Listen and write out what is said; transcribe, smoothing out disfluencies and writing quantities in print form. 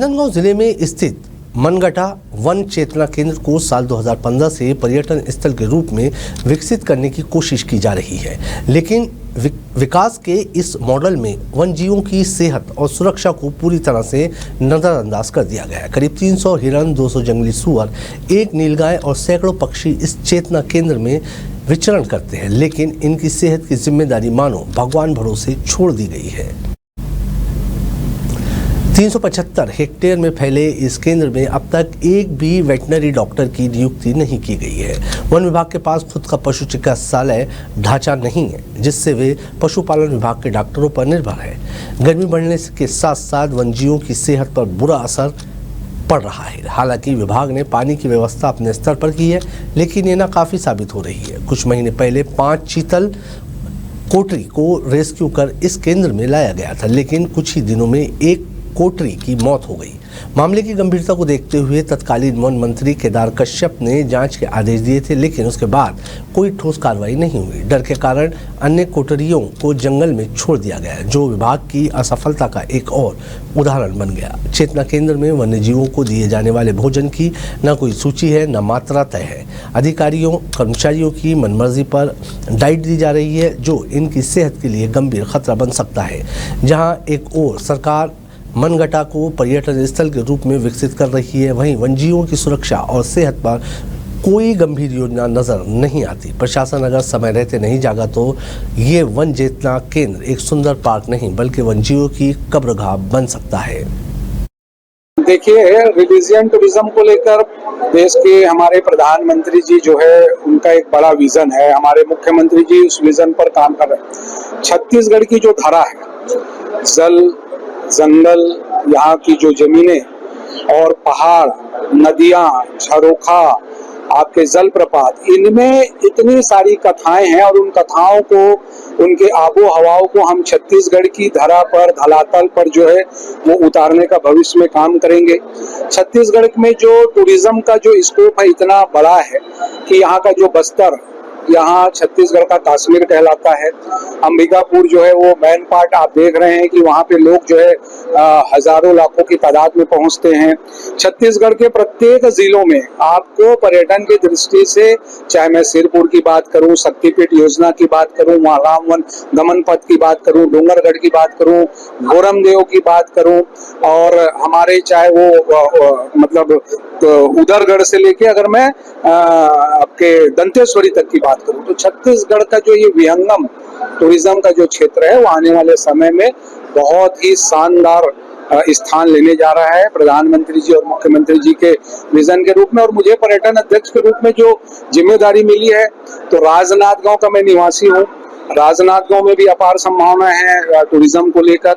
राजनांदगांव जिले में स्थित मनगटा वन चेतना केंद्र को साल 2015 से पर्यटन स्थल के रूप में विकसित करने की कोशिश की जा रही है, लेकिन विकास के इस मॉडल में वन्यजीवों की सेहत और सुरक्षा को पूरी तरह से नजरअंदाज कर दिया गया है। करीब 300 हिरण, 200 जंगली सुअर, 1 नीलगाय और सैकड़ों पक्षी इस चेतना केंद्र में विचरण करते हैं, लेकिन इनकी सेहत की जिम्मेदारी मानो भगवान भरोसे छोड़ दी गई है। 375 हेक्टेयर में फैले इस केंद्र में अब तक एक भी वेटनरी डॉक्टर की नियुक्ति नहीं की गई है। वन विभाग के पास खुद का पशु चिकित्सालय ढांचा नहीं है, जिससे वे पशुपालन विभाग के डॉक्टरों पर निर्भर है। गर्मी बढ़ने के साथ साथ वन्यजीवों की सेहत पर बुरा असर पड़ रहा है। हालांकि विभाग ने पानी की व्यवस्था अपने स्तर पर की है, लेकिन ये नाकाफी साबित हो रही है। कुछ महीने पहले 5 चीतल कोटरी को रेस्क्यू कर इस केंद्र में लाया गया था, लेकिन कुछ ही दिनों में एक कोटरी की मौत हो गई। मामले की गंभीरता को देखते हुए तत्कालीन वन मंत्री केदार कश्यप ने जांच के आदेश दिए थे, लेकिन उसके बाद कोई ठोस कार्रवाई नहीं हुई। डर के कारण अन्य कोटरियों को जंगल में छोड़ दिया गया, जो विभाग की असफलता का एक और उदाहरण बन गया। चेतना केंद्र में वन्यजीवों को दिए जाने वाले भोजन की न कोई सूची है, न मात्रा तय है। अधिकारियों कर्मचारियों की मनमर्जी पर डाइट दी जा रही है, जो इनकी सेहत के लिए गंभीर खतरा बन सकता है। जहाँ एक ओर सरकार मनगटा को पर्यटन स्थल के रूप में विकसित कर रही है, वहीं वन्यजीवों की सुरक्षा और सेहत पर कोई गंभीर योजना नजर नहीं आती। प्रशासन अगर समय रहते नहीं जागा तो ये वन चेतना केंद्र एक सुंदर पार्क नहीं बल्कि वन्यजीवों की कब्रगाह बन सकता है। देखिए, रिलीजियन टूरिज्म को लेकर देश के हमारे प्रधानमंत्री जी जो है उनका एक बड़ा विजन है। हमारे मुख्यमंत्री जी उस विजन पर काम कर रहे हैं। छत्तीसगढ़ की जो धरा है, जल, जंगल, यहाँ की जो जमीनें और पहाड़, नदियां, झरोखा, आपके जल प्रपात, इनमें इतनी सारी कथाएं हैं और उन कथाओं को, उनके आबो हवाओं को हम छत्तीसगढ़ की धरा पर, धरातल पर जो है वो उतारने का भविष्य में काम करेंगे। छत्तीसगढ़ में जो टूरिज्म का जो स्कोप है इतना बड़ा है कि यहाँ का जो बस्तर, यहाँ छत्तीसगढ़ का कश्मीर कहलाता है। अंबिकापुर जो है वो मेन पार्ट आप देख रहे हैं कि वहाँ पे लोग जो है हजारों लाखों की तादाद में पहुँचते हैं। छत्तीसगढ़ के प्रत्येक जिलों में आपको पर्यटन की दृष्टि से, चाहे मैं सिरपुर की बात करूँ, शक्तिपीठ योजना की बात करूँ, राम वन गमन पथ की बात करूँ, डोंगरगढ़ की बात करूँ, गोरमदेव की बात करूँ, और हमारे चाहे वो मतलब उदरगढ़ से लेके अगर मैं आपके दंतेश्वरी तक की बात करूं, तो छत्तीसगढ़ का जो ये विहंगम टूरिज्म का जो क्षेत्र है वो आने वाले समय में बहुत ही शानदार स्थान लेने जा रहा है प्रधानमंत्री जी और मुख्यमंत्री जी के विजन के रूप में। और मुझे पर्यटन अध्यक्ष के रूप में जो जिम्मेदारी मिली है, तो राजनांदगांव का मैं निवासी हूँ। राजनांदगांव में भी अपार संभावना है टूरिज्म को लेकर।